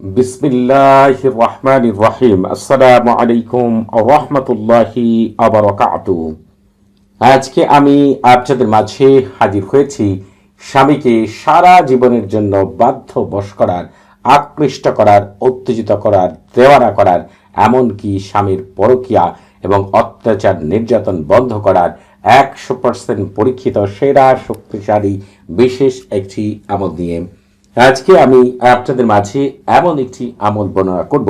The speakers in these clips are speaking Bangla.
বিসমিল্লাহির রহমানির রহিম। আসসালামু আলাইকুম ওয়া রাহমাতুল্লাহি ওয়া বারাকাতুহু। আজকে আমি আপনাদের মাঝে হাজির হয়েছি স্বামীকে সারা জীবনের জন্য বাধ্য বশ করার, আকৃষ্ট করার, উত্তেজিত করার, দেওয়ানা করার, এমনকি স্বামীর পরকীয়া এবং অত্যাচার নির্যাতন বন্ধ করার 100% পরীক্ষিত সেরা শক্তিশালী বিশেষ একটি আমল নিয়ে আজকে আমি আপনাদের মাঝে এমন একটি আমল বর্ণনা করব।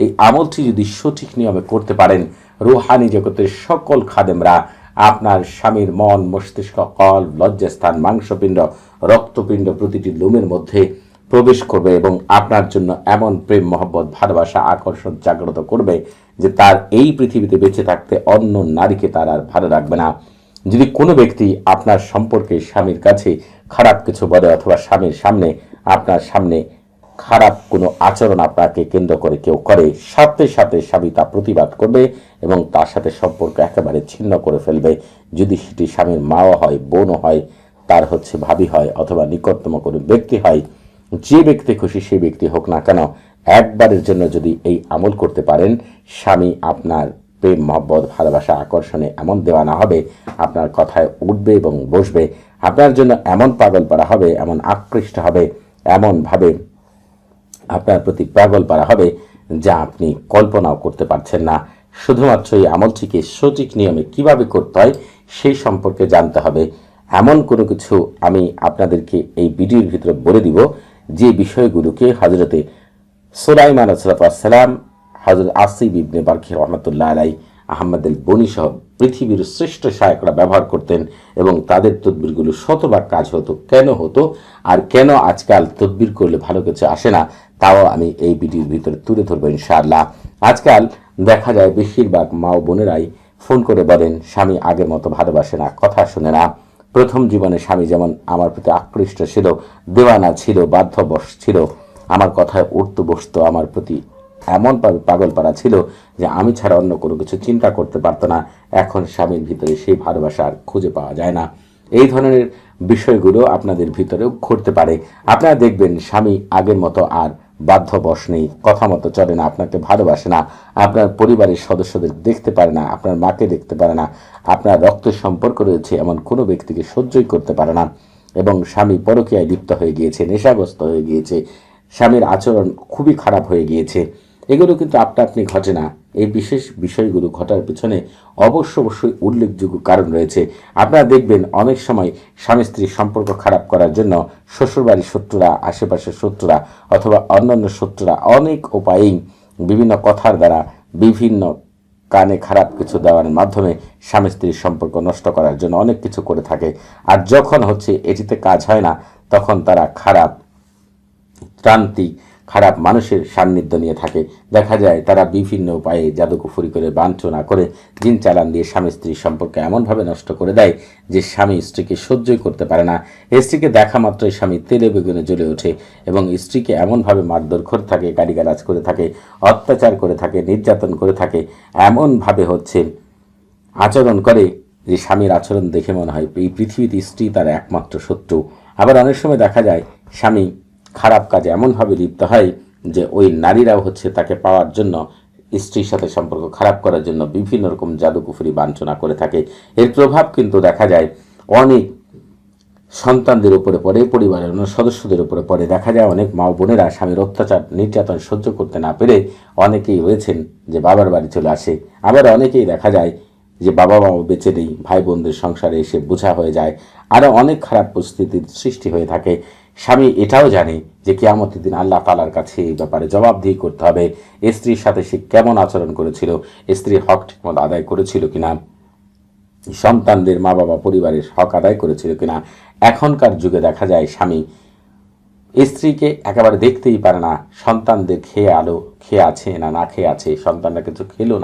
এই আমলটি যদি সঠিক নিয়মে করতে পারেন, রুহানি জগতের সকল খাদেমরা আপনার স্বামীর মন, মস্তিষ্ক, কল্প, লজ্জাস্থান, মাংসপিণ্ড, রক্তপিণ্ড প্রতিটি লোমের মধ্যে প্রবেশ করবে এবং আপনার জন্য এমন প্রেম, মহব্বত, ভালোবাসা, আকর্ষণ জাগ্রত করবে যে তার এই পৃথিবীতে বেঁচে থাকতে অন্য নারীকে তার আর ভালো লাগবে না। যদি কোনো ব্যক্তি আপনার সম্পর্কে স্বামীর কাছে খারাপ কিছু বলে অথবা স্বামীর সামনে, আপনার সামনে খারাপ কোনো আচরণ আপনাকে কেন্দ্র করে কেউ করে, সাথে সাথে স্বামী তা প্রতিবাদ করবে এবং তার সাথে সম্পর্ক একেবারে ছিন্ন করে ফেলবে। যদি সেটি স্বামীর মাও হয়, বোনও হয়, তার ভাবি হয় অথবা নিকটতম কোনো ব্যক্তি হয়, যে ব্যক্তি খুশি সেই ব্যক্তি হোক না কেন, একবারের জন্য যদি এই আমল করতে পারেন, স্বামী আপনার প্রেম, মহব্বত, ভালোবাসা, আকর্ষণে এমন দেওয়ানা হবে, আপনার কথায় উঠবে এবং বসবে, আপনার জন্য এমন পাগল পারা হবে, এমন আকৃষ্ট হবে, এমনভাবে আপনার প্রতি পাগল পারা হবে যা আপনি কল্পনাও করতে পারছেন না। শুধুমাত্র এই আমলটিকে সঠিক নিয়মে কিভাবে করতে হয় সেই সম্পর্কে জানতে হবে। এমন কোনো কিছু আমি আপনাদেরকে এই ভিডিওর ভিতরে বলে দিব যে বিষয়গুলোকে হযরতে সুলাইমান আলাইহিস সালাম, হযরত আসিফ ইবনে বারকি রহমাতুল্লাহ আলাই, আহমদ আল বনি সহ পৃথিবীর শ্রেষ্ঠ শায়করা ব্যবহার করতেন এবং তাদের তদবিরগুলো শতভাগ কাজ হতো। কেন হতো আর কেন আজকাল তদবির করলে ভালো কিছু আসে না, তাও আমি এই ভিডিওর ভিতরে তুলে ধরবো ইনশাআল্লাহ। আজকাল দেখা যায় বেশিরভাগ মা ও বোনেরাই ফোন করে বলেন স্বামী আগের মতো ভালোবাসে না, কথা শুনে না। প্রথম জীবনে স্বামী যেমন আমার প্রতি আকৃষ্ট ছিল, দেওয়ানা ছিল, বাধ্যবশ ছিল, আমার কথায় উঠতে বসতো, আমার প্রতি এমনভাবে পাগল পারা ছিল যে আমি ছাড়া অন্য কোনো কিছু চিন্তা করতে পারতো না। এখন স্বামীর ভিতরে সেই ভালোবাসা আর খুঁজে পাওয়া যায় না। এই ধরনের বিষয়গুলো আপনাদের ভিতরেও ঘটতে পারে। আপনারা দেখবেন স্বামী আগের মতো আর বাধ্যবশ নেই, কথা মতো চলে না, আপনাকে ভালোবাসে না, আপনার পরিবারের সদস্যদের দেখতে পারে না, আপনার মাকে দেখতে পারে না, আপনার রক্তের সম্পর্ক রয়েছে এমন কোনো ব্যক্তিকে সহ্যই করতে পারে না এবং স্বামী পরকীয়ায় লিপ্ত হয়ে গিয়েছে, নেশাগ্রস্ত হয়ে গিয়েছে, স্বামীর আচরণ খুবই খারাপ হয়ে গিয়েছে। এগুলো কিন্তু আপনি ঘটে না। এই বিশেষ বিষয়গুলো ঘটার পিছনে অবশ্যই উল্লেখযোগ্য কারণ রয়েছে। আপনারা দেখবেন অনেক সময় স্বামী স্ত্রীর সম্পর্ক খারাপ করার জন্য শ্বশুরবাড়ির শত্রুরা, আশেপাশের শত্রুরা অথবা অন্যান্য শত্রুরা অনেক উপায়েই বিভিন্ন কথার দ্বারা, বিভিন্ন কানে খারাপ কিছু দেওয়ার মাধ্যমে স্বামী স্ত্রীর সম্পর্ক নষ্ট করার জন্য অনেক কিছু করে থাকে। আর যখন এটিতে কাজ হয় না, তখন তারা খারাপ ত্রান্তিক, খারাপ মানুষের সান্নিধ্য নিয়ে থাকে। দেখা যায় তারা বিভিন্ন উপায়ে জাদুকুফুরি করে, বাঞ্ছনা করে, জিন চালান দিয়ে স্বামী স্ত্রীর সম্পর্ক এমনভাবে নষ্ট করে দেয় যে স্বামী স্ত্রীকে সহ্যই করতে পারে না। স্ত্রীকে দেখা মাত্রই স্বামী তেলে বেগুনে জ্বলে ওঠে এবং স্ত্রীকে এমনভাবে মারধর করে থাকে, গালিগালাজ করে থাকে, অত্যাচার করে থাকে, নির্যাতন করে থাকে, এমনভাবে আচরণ করে যে স্বামীর আচরণ দেখে মনে হয় এই পৃথিবীতে স্ত্রী তার একমাত্র শত্রু। আবার অনেক সময় দেখা যায় স্বামী খারাপ কাজে এমনভাবে লিপ্ত হয় যে ওই নারীরাও তাকে পাওয়ার জন্য, স্ত্রীর সাথে সম্পর্ক খারাপ করার জন্য বিভিন্ন রকম জাদুকুফুরি বাঞ্ছনা করে থাকে। এর প্রভাব কিন্তু দেখা যায় অনেক সন্তানদের উপরে পড়ে, পরিবারের অন্য সদস্যদের উপরে পড়ে। দেখা যায় অনেক মা বোনেরা স্বামীর অত্যাচার নির্যাতন সহ্য করতে না পেরে অনেকেই রয়েছেন যে বাবার বাড়ি চলে আসে। আবার অনেকেই দেখা যায় যে বাবা মা বেঁচে নেই, ভাই বোনদের সংসারে এসে বোঝা হয়ে যায়। আরও অনেক খারাপ পরিস্থিতির সৃষ্টি হয়ে থাকে। স্বামী এটাও জানে যে কিয়ামতের দিন আল্লাহ তাআলার কাছে এই ব্যাপারে জবাবদিহি করতে হবে। স্ত্রীর সাথে সে কেমন আচরণ করেছিল, স্ত্রীর হক ঠিকমতো আদায় করেছিল কিনা, সন্তানদের, মা বাবা, পরিবারের হক আদায় করেছিল কিনা। এখনকার যুগে দেখা যায় স্বামী স্ত্রীকে একেবারে দেখতেই পারে না। সন্তানদের খেয়ে আছে না না খেয়ে আছে, সন্তানরা কিছু খেলো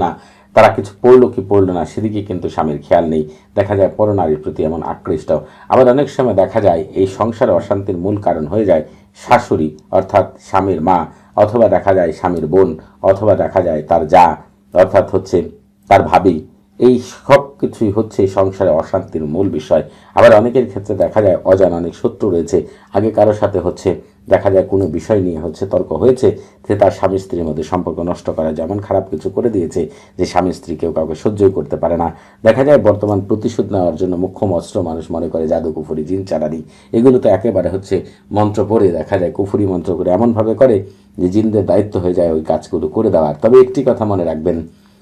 না, তারা কিছু পড়লো কি পড়লো না, সেদিকে কিন্তু স্বামীর খেয়াল নেই। দেখা যায় পরনারীর প্রতি এমন আকৃষ্ট। আবার অনেক সময় দেখা যায় এই সংসারে অশান্তির মূল কারণ হয়ে যায় শাশুড়ি, অর্থাৎ স্বামীর মা, অথবা দেখা যায় স্বামীর বোন, অথবা দেখা যায় তার যা, অর্থাৎ তার ভাবি। এই সব কিছুই সংসারে অশান্তির মূল বিষয়। আবার অনেকের ক্ষেত্রে দেখা যায় অজানা অনেক শত্রু রয়েছে। আগে কারোর সাথে দেখা যায় কোনো বিষয় নিয়ে তর্ক হয়েছে, যে তার স্বামী স্ত্রীর মধ্যে সম্পর্ক নষ্ট করা, যেমন খারাপ কিছু করে দিয়েছে যে স্বামী স্ত্রী কেউ কাউকে সহ্যই করতে পারে না। দেখা যায় বর্তমান প্রতিশোধ নেওয়ার জন্য মুখ্যম অস্ত্র মানুষ মনে করে জাদু, কুফুরি, জিন চালানি। এগুলো তো একেবারে মন্ত্র পড়ে, দেখা যায় কুফুরি মন্ত্র করে এমনভাবে করে যে জিনদের দায়িত্ব হয়ে যায় ওই কাজগুলো করে দেওয়ার। তবে একটি কথা মনে রাখবেন,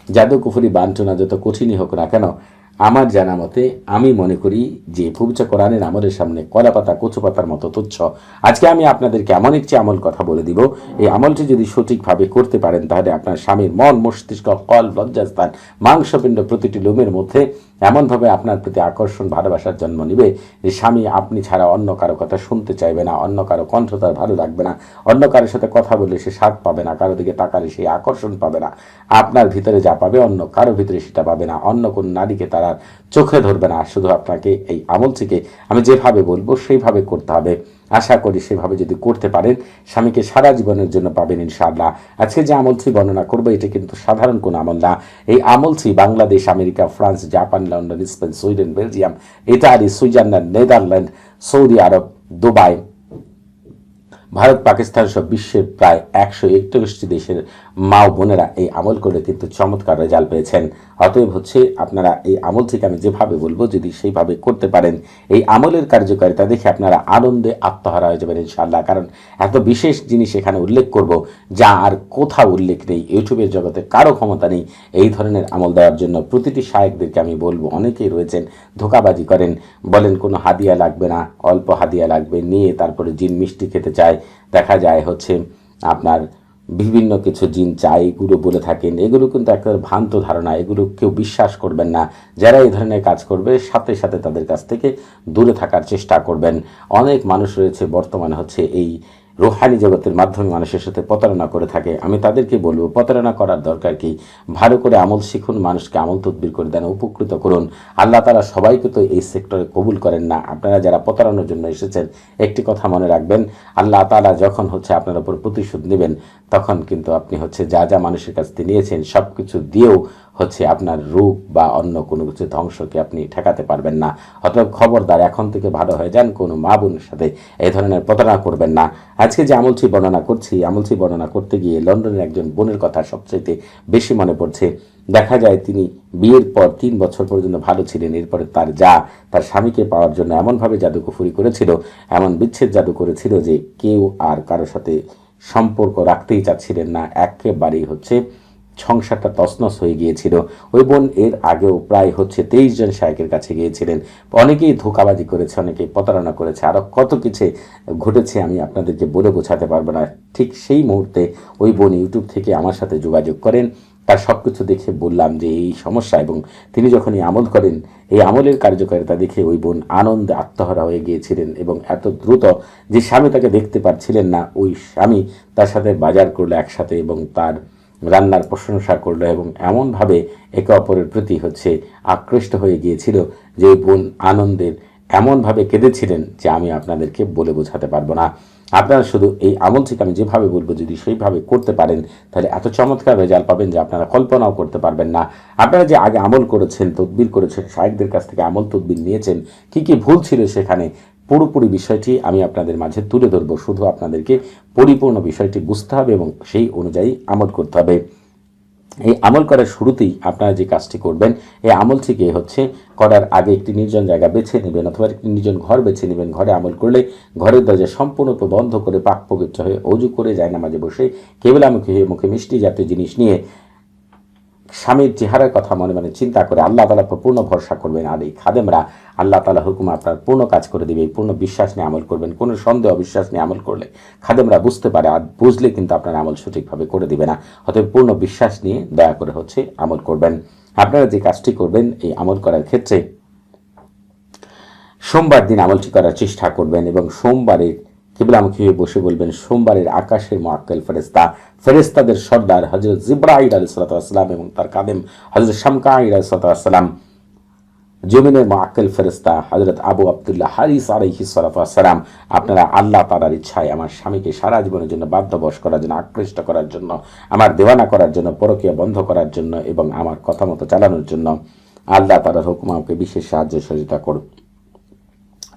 জাদু, কুফুরি, বাঞ্ছনা যত কঠিনই হোক না কেন, আমার জানা মতে আমি মনে করি যে পবিত্র কোরআনের আমলের সামনে কলা পাতা কচু পাতার মতো তুচ্ছ। আজকে আমি আপনাদেরকে এমন একটি আমল কথা বলে দিব, এই আমলটি যদি সঠিকভাবে করতে পারেন তাহলে আপনার স্বামীর মন, মস্তিষ্ক, কল, লজ্জাস্থান, মাংসপিণ্ড প্রতিটি লোমের মধ্যে এমনভাবে আপনার প্রতি আকর্ষণ, ভালোবাসার জন্ম নিবে যে স্বামী আপনি ছাড়া অন্য কারো কথা শুনতে চাইবে না, অন্য কারো কণ্ঠ তার ভালো লাগবে না, অন্য কারোর সাথে কথা বললে সে স্বাদ পাবে না, কারো দিকে তাকালে সেই আকর্ষণ পাবে না। আপনার ভিতরে যা পাবে অন্য কারো ভিতরে সেটা পাবে না, অন্য কোন নারীকে তারা চোখে ধরবে না। শুধু আপনাকে এই আমলটিকে আমি যেভাবে বলবো সেইভাবে করতে হবে। আশা করি সেভাবে যদি করতে পারেন স্বামীকে সারা জীবনের জন্য পাবেন ইনশাআল্লাহ। আজকে যে আমলটি বর্ণনা করবো এটা কিন্তু সাধারণ কোনো আমল না। এই আমলটি Bangladesh, America, France, Japan, London, Spain, Sweden, Belgium, Italy, Switzerland, Netherlands, Saudi Arab, Dubai, Bharat, Pakistan সব বিশ্বের প্রায় 141টি দেশের মা ও বোনেরা এই আমল করে কিন্তু চমৎকার রেজাল্ট পেয়েছেন। অতএব আপনারা এই আমল থেকে আমি যেভাবে বলবো যদি সেইভাবে করতে পারেন, এই আমলের কার্যকারিতা দেখে আপনারা আনন্দে আত্মহারা হয়ে যাবেন ইনশাআল্লাহ। কারণ এত বিশেষ জিনিস এখানে উল্লেখ করব যা আর কোথাও উল্লেখ নেই, ইউটিউবের জগতে কারো ক্ষমতা নেই এই ধরনের আমল দেওয়ার জন্য। প্রতিটি শায়েকদেরকে আমি বলবো, অনেকেই রয়েছেন ধোঁকাবাজি করেন, বলেন কোনো হাদিয়া লাগবে না, অল্প হাদিয়া লাগবে, নিয়ে তারপরে জিন মিষ্টি খেতে চায়, দেখা যায় আপনার বিভিন্ন কিছু জিন চাই, এগুলো বলে থাকেন। এগুলো কিন্তু একটা ভ্রান্ত ধারণা, এগুলো কেউ বিশ্বাস করবেন না। যারা এই ধরনের কাজ করবে সাথে সাথে তাদের কাছ থেকে দূরে থাকার চেষ্টা করবেন। অনেক মানুষ রয়েছে বর্তমানে এই রুহানি জগতের মাধ্যমে মানুষের সাথে প্রতারণা করে থাকে। আমি তাদেরকে বলবো প্রতারণা করার দরকার কি, ভালো করে আমল শিখুন, মানুষকে আমল তদবির করে দেন, উপকৃত করুন। আল্লাহ তাআলা সবাইকে তো এই সেক্টরে কবুল করেন না। আপনারা যারা প্রতারণার জন্য এসেছেন একটি কথা মনে রাখবেন, আল্লাহ তাআলা যখন আপনার উপর প্রতিশোধ নেবেন তখন কিন্তু আপনি যা যা মানুষের কাছ থেকে নিয়েছেন সব কিছু দিয়েও আপনার রূপ বা অন্য কোনো কিছু ধ্বংসকে আপনি ঠেকাতে পারবেন না। অতএব খবরদার, এখন থেকে ভালো হয়ে যান, কোনো মা বোনের সাথে এই ধরনের প্রতারণা করবেন না। আজকে যে আমলটি বর্ণনা করছি, আমলটি বর্ণনা করতে গিয়ে লন্ডনের একজন বোনের কথা সবচাইতে বেশি মনে পড়ছে। দেখা যায় তিনি বিয়ের পর 3 বছর পর্যন্ত ভালো ছিলেন, এরপরে তার স্বামীকে পাওয়ার জন্য এমনভাবে জাদুকুফুরি করেছিল, এমন বিচ্ছেদ জাদু করেছিল যে কেউ আর কারোর সাথে সম্পর্ক রাখতেই চাচ্ছিলেন না। একেবারেই সংসারটা তছনছ হয়ে গিয়েছিল। ওই বোন এর আগেও প্রায় 23 জন শায়েকের কাছে গিয়েছিলেন। অনেকেই ধোঁকাবাজি করেছে, অনেকেই প্রতারণা করেছে, আরও কত কিছু ঘটেছে আমি আপনাদেরকে বলে বোঝাতে পারবো না। ঠিক সেই মুহূর্তে ওই বোন ইউটিউব থেকে আমার সাথে যোগাযোগ করেন। তার সব কিছু দেখে বললাম যে এই সমস্যা, এবং তিনি যখন এই আমল করেন, এই আমলের কার্যকারিতা দেখে ওই বোন আনন্দে আত্মহারা হয়ে গিয়েছিলেন, এবং এত দ্রুত যে স্বামী তাকে দেখতে পাচ্ছিলেন না, ওই স্বামী তার সাথে বাজার করলো একসাথে, এবং তার রান্নার প্রশংসা করলো, এবং এমনভাবে একে অপরের প্রতি আকৃষ্ট হয়ে গিয়েছিল যে ওই বোন আনন্দের এমনভাবে কেঁদেছিলেন যে আমি আপনাদেরকে বলে বোঝাতে পারবো না। আপনারা শুধু এই আমল থেকে আমি যেভাবে বলবো যদি সেইভাবে করতে পারেন তাহলে এত চমৎকার রেজাল্ট পাবেন যে আপনারা কল্পনাও করতে পারবেন না। আপনারা যে আগে আমল করেছেন, তদবির করেছেন, শায়েকদের কাছ থেকে আমল তদবির নিয়েছেন, কি কি ভুল ছিল সেখানে পুরোপুরি বিষয়টি আমি আপনাদের মাঝে তুলে ধরবো। শুধু আপনাদেরকে পরিপূর্ণ বিষয়টি বুঝতে হবে এবং সেই অনুযায়ী আমল করতে হবে। এই আমল করার শুরুতেই আপনারা যে কাজটি করবেন, এই আমল থেকে করার আগে একটি নির্জন জায়গা বেছে নেবেন, অথবা একটি নির্জন ঘর বেছে নেবেন। ঘরে আমল করলে ঘরের দরজা সম্পূর্ণরূপে বন্ধ করে পাক পবিত্র হয়ে অজু করে জায়নামাজে বসে কেবলামুখী হয়ে মুখে মিষ্টি জাতীয় জিনিস নিয়ে স্বামীর চেহারার কথা মনে মনে চিন্তা করে আল্লাহ তাআলার উপর পূর্ণ ভরসা করবেন। আর এই খাদেমরা আল্লাহ তাআলা হুকুম আপনার পূর্ণ কাজ করে দিবে। পূর্ণ বিশ্বাস নিয়ে আমল করবেন। কোনো সন্দেহ অবিশ্বাস নিয়ে আমল করলে খাদেমরা বুঝতে পারে, আর বুঝলে কিন্তু আপনার আমল সঠিকভাবে করে দিবে না। অতএব পূর্ণ বিশ্বাস নিয়ে দয়া করে আমল করবেন। আপনারা যে কাজটি করবেন এই আমল করার ক্ষেত্রে সোমবার দিন আমলটি করার চেষ্টা করবেন, এবং সোমবারে কিবলামুখী হয়ে বসে বলবেন, সোমবারের আকাশের মুআক্কেল ফেরেশতাদের সর্দার হযরত জিবরাইল আলাইহিস সালাম এবং তার কাদেম হযরত শামকাঈল আলাইহিস সালাম, জমিনের মুআক্কেল ফেরেশতা হযরত আবু আব্দুল্লাহ হারিস আলাইহিস সালাম, আপনারা আল্লাহ তাআলার ইচ্ছায় আমার স্বামীকে সারা জীবনের জন্য বাধ্যবশ করার জন্য, আকৃষ্ট করার জন্য, আমার দেওয়ানা করার জন্য, পরকীয়া বন্ধ করার জন্য এবং আমার কথা মতো চালানোর জন্য আল্লাহ তাআলার হুকুম আমাকে বিশেষ সাহায্য সহযোগিতা করুন।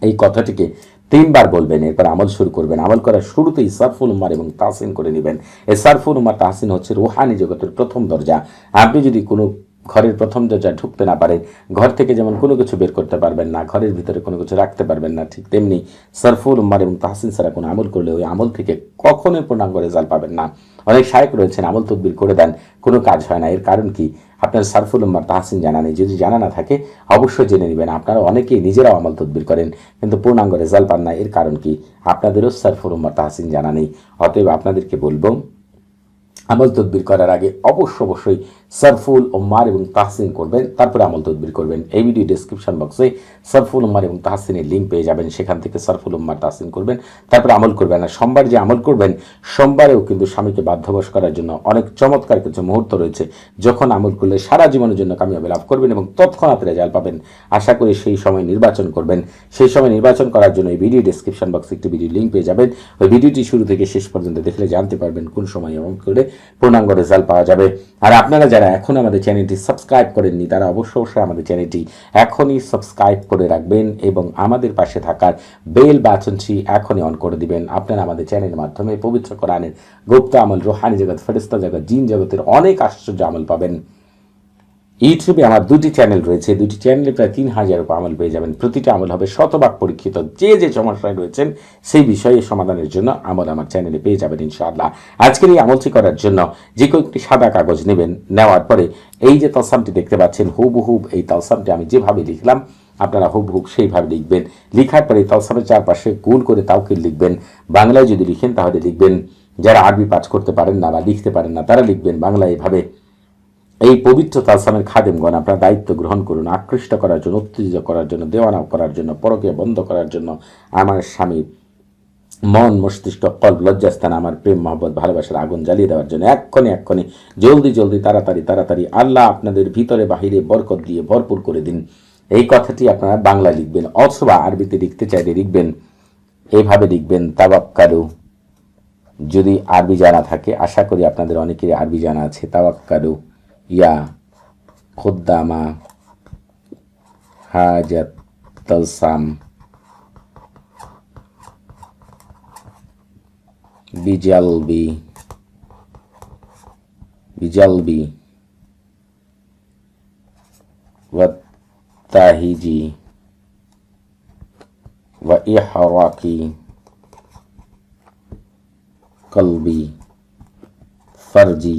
এই কথাটিকে 3 বার বলবেন, এরপর আমল শুরু করবেন। আমল করার শুরুতেই সারফুল উম্মার এবং তাহসিন করে নেবেন। এই সারফুল উম্মার তাহসিন হচ্ছে রুহানি জগতের প্রথম দরজা। আপনি যদি কোনো ঘরের প্রথম দরজায় ঢুকতে না পারেন, ঘর থেকে যেমন কোনো কিছু বের করতে পারবেন না, ঘরের ভিতরে কোনো কিছু রাখতে পারবেন না, ঠিক তেমনি সারফুল উম্মার এবং তাহসিন ছাড়া কোনো আমল করলে ওই আমল থেকে কখনোই পূর্ণাঙ্গ রেজাল্ট পাবেন না। অনেক শায়েখ রয়েছেন আমল তদবির করে দেন, কোনো কাজ হয় না। এর কারণ কি? আপনার সারফুল উম্মার তাহসিন জানা নেই। যদি জানা না থাকে অবশ্যই জেনে নেবেন। আপনারা অনেকেই নিজেরাও আমল তদবির করেন কিন্তু পূর্ণাঙ্গ রেজাল্ট পান না। এর কারণ কি? আপনাদেরও সারফুল উম্মার তাহসিন জানা নেই। অতএব আপনাদেরকে বলবো, আমল তদবির করার আগে অবশ্যই সারফুল উম্মার এবং তাহসিন করবেন, তারপরে আমল তদবির করবেন। এই ভিডিও ডেসক্রিপশন বক্সে সারফুল উম্মার এবং তাহসিনের লিঙ্ক পেয়ে যাবেন, সেখান থেকে সারফুল উম্মার তাহসিন করবেন, তারপরে আমল করবেন। আর সোমবার যে আমল করবেন, সোমবারেও কিন্তু স্বামীকে বাধ্যবশ করার জন্য অনেক চমৎকার কিছু মুহূর্ত রয়েছে, যখন আমল করলে সারা জীবনের জন্য কামিয়াবি লাভ করবেন এবং তৎক্ষণাৎ রেজাল্ট পাবেন। আশা করি সেই সময় নির্বাচন করবেন। সেই সময় নির্বাচন করার জন্য এই ভিডিও ডেসক্রিপশন বক্সে একটি ভিডিও লিঙ্ক পেয়ে যাবেন। ওই ভিডিওটি শুরু থেকে শেষ পর্যন্ত দেখলে জানতে পারবেন কোন সময় আমল করে পূর্ণাঙ্গ রেজাল্ট পাওয়া যাবে। আর আপনারা যারা এখন আমাদের চ্যানেলটি সাবস্ক্রাইব করেননি, তারা অবশ্যই আমাদের চ্যানেলটি এখনই সাবস্ক্রাইব করে রাখবেন এবং আমাদের পাশে থাকার বেল বাটনটি এখনই অন করে দিবেন। আপনারা আমাদের চ্যানেলের মাধ্যমে পবিত্র কোরআনের গুপ্ত আমল, রুহানি জগৎ, ফেরেশতা জগৎ, জিন জগতের অনেক আশ্চর্য আমল পাবেন। ইউটিউবে আমার 2টি চ্যানেল রয়েছে, 2টি চ্যানেলে প্রায় 3000 আমল পেয়ে যাবেন। প্রতিটা আমল হবে শতভাগ পরীক্ষিত। যে সমস্যায় রয়েছেন সেই বিষয়ে সমাধানের জন্য আমল আমার চ্যানেলে পেয়ে যাবেন ইনশাআল্লাহ। আজকের এই আমলটি করার জন্য যে কোনো একটি সাদা কাগজ নেবেন। নেওয়ার পরে এই যে তালসামটি দেখতে পাচ্ছেন, হুবহুব এই তালসামটি আমি যেভাবে লিখলাম আপনারা হুবহুব সেইভাবে লিখবেন। লিখার পরে তালসামের চারপাশে গোল করে তাওকিল লিখবেন। বাংলায় যদি লিখেন তাহলে লিখবেন, যারা আরবি পাঠ করতে পারেন না বা লিখতে পারেন না তারা লিখবেন বাংলায় এভাবে। এই পবিত্র তালসামের খাদেমগণ আপনার দায়িত্ব গ্রহণ করুন, আকৃষ্ট করার জন্য, উত্তেজিত করার জন্য, দেওয়ানা করার জন্য, পরকীয়া বন্ধ করার জন্য, আমার স্বামীর মন, মস্তিষ্ক, কল্প, লজ্জাস্থান, আমার প্রেম, মহব্বত, ভালোবাসার আগুন জ্বালিয়ে দেওয়ার জন্য এক্ষণে জলদি তাড়াতাড়ি আল্লাহ আপনাদের ভিতরে বাহিরে বরকত দিয়ে ভরপুর করে দিন। এই কথাটি আপনারা বাংলা লিখবেন, অথবা আরবিতে লিখতে চাইলে লিখবেন, এইভাবে লিখবেন, তাওয়াক্কালু। যদি আরবি জানা থাকে, আশা করি আপনাদের অনেকেরই আরবি জানা আছে, তাওয়াক্কালু ইয়া খুদ্দামা হাজাত তালসাম বিজালবি ওয়াত্তাহিজি ওয়া ইহরাকি কলবি ফারজি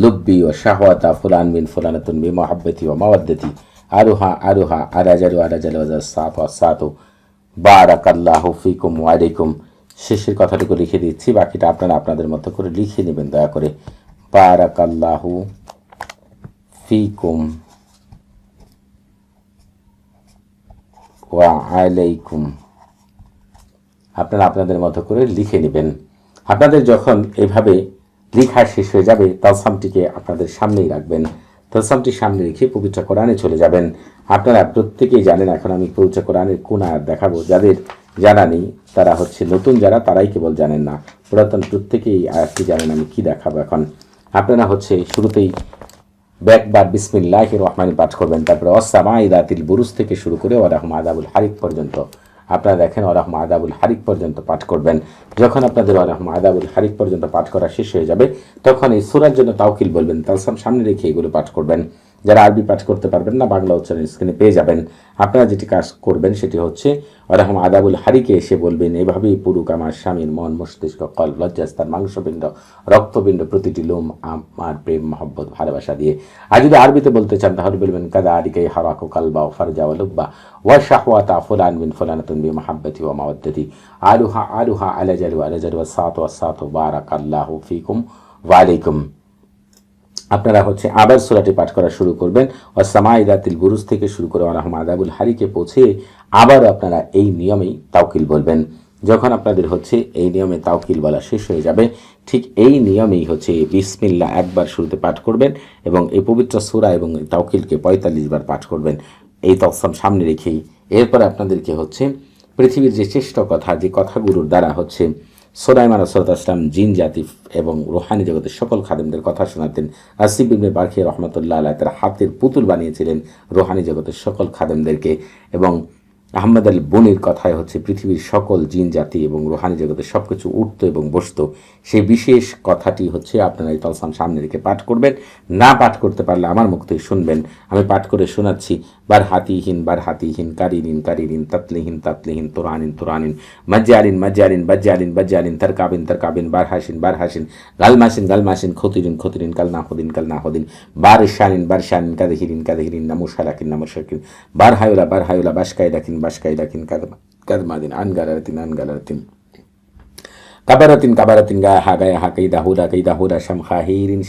লুব্বি ও শাহওয়াতা ফুলান বিন ফুলানাতুন বি মুহাব্বতি ওয়া মাওয়াদ্দাতি আরুহা আরাজালু সাতু বারাকাল্লাহু ফিকুম ওয়া আলাইকুম। শেষের কথাটুকু লিখে দিচ্ছি, বাকিটা আপনারা আপনাদের মতো করে লিখে নেবেন দয়া করে। বারাকাল্লাহু ফিকুম ওয়া আলাইকুম। আপনারা আপনাদের মতো করে লিখে নেবেন। আপনাদের যখন এভাবে লেখা শেষ হয়ে যাবে, তালসামটিকে আপনাদের সামনেই রাখবেন। তালসামটি সামনে রেখে পবিত্র কোরআনে চলে যাবেন। আপনারা প্রত্যেকেই জানেন, এখন আমি পবিত্র কোরআনের কোন আয়াত দেখাবো। যাদের জানা নেই তারা হচ্ছে নতুন, যারা তারাই কেবল জানেন না, পুরাতন প্রত্যেকেই আয়াতটি জানেন আমি কি দেখাবো। এখন আপনারা হচ্ছে শুরুতেই একবার বিসমিল্লাহির রহমানির পাঠ করবেন, তারপরে অসসামাই যাতিল বুরুজ থেকে শুরু করে ওয়ারাহম আযাবুল হারিক পর্যন্ত আপনারা দেখেন ওয়ারাহম আযাবুল হারিক পর্যন্ত পাঠ করবেন। যখন আপনাদের ওয়ারাহম আযাবুল হারিক পর্যন্ত পাঠ করা শেষ হয়ে যাবে, তখন এই সূরার জন্য তাওকিল বলবেন, তালসাম সামনে রেখে এগুলো পাঠ করবেন। যারা আরবি পাঠ করতে পারবেন না, বাংলা উচ্চারণ স্ক্রিনে পেয়ে যাবেন। আপনারা যেটি কাজ করবেন সেটি হচ্ছে ওয়ারাহম আযাবুল হারিকে এসে বলবেন, এভাবেই পুরুক আমার স্বামীর মন, মস্তিষ্ক, কল্প, লজ্জাস্থান, মাংসপিণ্ড, রক্তপিণ্ড, প্রতিটি লোম আমার প্রেম, মহব্বত, ভালোবাসা দিয়ে। আর যদি আরবিতে বলতে চান তাহলে বলবেন, কাদা আরিকে হারাকু কালবা ও ফারজা ওয়া লুব্বা ওয়া শাহওয়াতা ফুলান বিন ফুলানাতুন বি মুহাব্বতি ওয়া মাওয়াদ্দাতি আরুহা আলাজালু ওয়া সাতু বারাকাল্লাহু ফিকুম ওয়া আলাইকুম। আপনারা হচ্ছে আবার সূরাটি পাঠ করা শুরু করবেন, ওয়াসসামাই যাতিল বুরুজ থেকে শুরু করে ওয়ারাহম আযাবুল হারিকে পৌঁছে আবার আপনারা এই নিয়মেই তাওকিল বলবেন। যখন আপনাদের হচ্ছে এই নিয়মে তাওকিল বলা শেষ হয়ে যাবে, ঠিক এই নিয়মেই হচ্ছে বিসমিল্লাহ একবার শুরুতে পাঠ করবেন এবং এই পবিত্র সূরা এবং তাওকিলকে 45 বার পাঠ করবেন, এই তকসাম সামনে রেখেই। এরপর আপনাদেরকে হচ্ছে পৃথিবীর যে শ্রেষ্ঠ কথা, যে কথাগুলোর দ্বারা হচ্ছে সুলাইমান আলাইহিস সালাম জিন জাতি এবং রুহানি জগতের সকল খাদেমদের কথা শোনাতেন। আসিফ ইবনে বারখিয়া রাহমাতুল্লাহ আলাইহি তার হাতের পুতুল বানিয়েছিলেন রুহানি জগতের সকল খাদেমদেরকে, এবং আহমদ আল বনির কথায় হচ্ছে পৃথিবীর সকল জিন জাতি এবং রুহানি জগতের সব কিছু উঠত এবং বসত। সেই বিশেষ কথাটি হচ্ছে আপনারা এই তালসাম সামনে রেখে পাঠ করবেন। না পাঠ করতে পারলে আমার মুখ থেকে শুনবেন, আমি পাঠ করে শোনাচ্ছি। বার হাতিহীন কারিরিন তাতলিহীন তোরানিন মাজজারিন বাজ্জালিন তারকাবিন বার হাসিন গালমাসিন খতিরিন কাল নাহদিন বার শানিন কাদেহিরিন নামুশাকিন বার হায়ুলা বাসকাইদাকিন কাদমাদিন আনগালারাতিন কাবারাতিন গায়াহা কাইদাহুরা শামখাহিরিন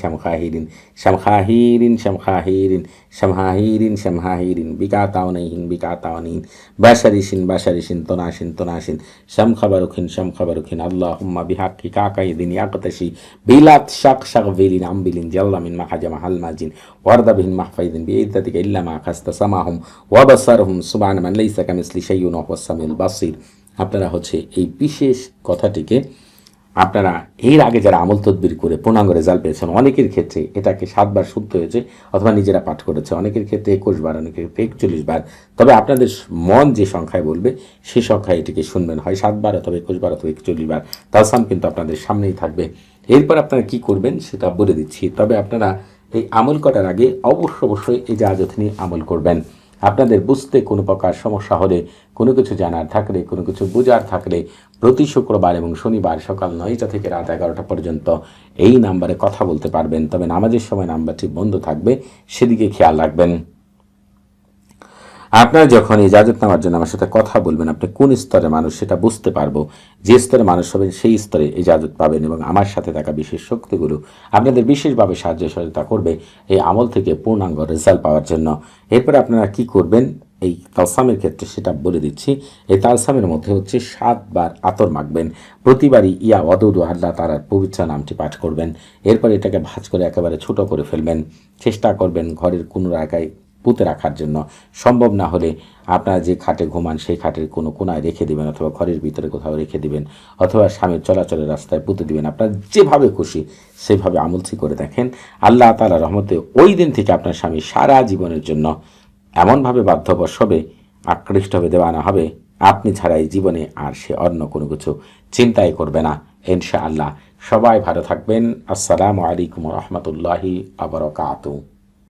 বিকাতাওনাইন বাশারিশিন তোনাশিন শামখাবারুখিন আল্লাহুম্মা বিহাক্কি কাকাইদিন ইয়াকতাশি বিলাত শাক ভিলিন আমবিলিন জাল্লামিন মাহাজামা হালমাজিন ওয়ারদাবিহিন মাহফাইদিন বিইজ্জাতিকা ইল্লা মা খাস্তা সামাহুম ওয়া বাসারহুম সুবহানা মান লাইসা কামিসলি শাইউন ওয়া হুয়াস সামিউল বাসীর। আপনারা হচ্ছে এই বিশেষ কথাটিকে আপনারা এর আগে যারা আমল তদবির করে পূর্ণাঙ্গ রেজাল্ট পেয়েছেন, অনেকের ক্ষেত্রে এটাকে 7 বার শুদ্ধ হয়েছে অথবা নিজেরা পাঠ করেছে, অনেকের ক্ষেত্রে 21 বার, অনেকের ক্ষেত্রে 41 বার। তবে আপনাদের মন যে সংখ্যায় বলবে সেই সংখ্যায় এটিকে শুনবেন, হয় 7 বার অথবা 21 বার অথবা 41 বার। তালসাম কিন্তু আপনাদের সামনেই থাকবে। এরপর আপনারা কি করবেন সেটা বলে দিচ্ছি। তবে আপনারা এই আমল করার আগে অবশ্যই এই জাহাজত নিয়ে আমল করবেন। আপনাদের বুঝতে কোনো প্রকার সমস্যা হলে, কোনো কিছু জানার থাকলে, কোনো কিছু বোঝার থাকলে প্রতি শুক্রবার এবং শনিবার সকাল 9টা থেকে রাত 11টা পর্যন্ত এই নাম্বারে কথা বলতে পারবেন। তবে নামাজের সময় নাম্বারটি বন্ধ থাকবে, সেদিকে খেয়াল রাখবেন। আপনারা যখন ইজাজত নেওয়ার জন্য আমার সাথে কথা বলবেন, আপনি কোন স্তরের মানুষ সেটা বুঝতে পারবো। যে স্তরে মানুষ হবেন সেই স্তরে ইজাজত পাবেন এবং আমার সাথে থাকা বিশেষ শক্তিগুলো আপনাদের বিশেষভাবে সাহায্য সহায়তা করবে এই আমল থেকে পূর্ণাঙ্গ রেজাল্ট পাওয়ার জন্য। এরপরে আপনারা কি করবেন এই তালসামের ক্ষেত্রে সেটা বলে দিচ্ছি। এই তালসামের মধ্যে হচ্ছে 7 বার আতর মাখবেন। প্রতিবারই ইয়া ওয়াদুদু আল্লাহ তাআলার পবিত্র নামটি পাঠ করবেন। এরপর এটাকে ভাঁজ করে একেবারে ছোট করে ফেলবেন। চেষ্টা করবেন ঘরের কোনো জায়গায় পুঁতে রাখার জন্য। সম্ভব না হলে আপনারা যে খাটে ঘুমান সেই খাটের কোনো কোনায় রেখে দিবেন অথবা ঘরের ভিতরে কোথাও রেখে দিবেন অথবা স্বামীর চলাচলের রাস্তায় পুঁতে দিবেন। আপনারা যেভাবে খুশি সেভাবে আমলটি করে দেখেন। আল্লাহ তাআলার রহমতে ওই দিন থেকে আপনার স্বামী সারা জীবনের জন্য এমনভাবে বাধ্যবশ হবে, আকৃষ্ট হবে, দেওয়ানা হবে, আপনি ছাড়া এই জীবনে আর সে অন্য কোনো কিছু চিন্তাই করবে না ইনশাআল্লাহ। সবাই ভালো থাকবেন। আসসালামু আলাইকুম ওয়া রাহমাতুল্লাহি ওয়া বারাকাতুহু।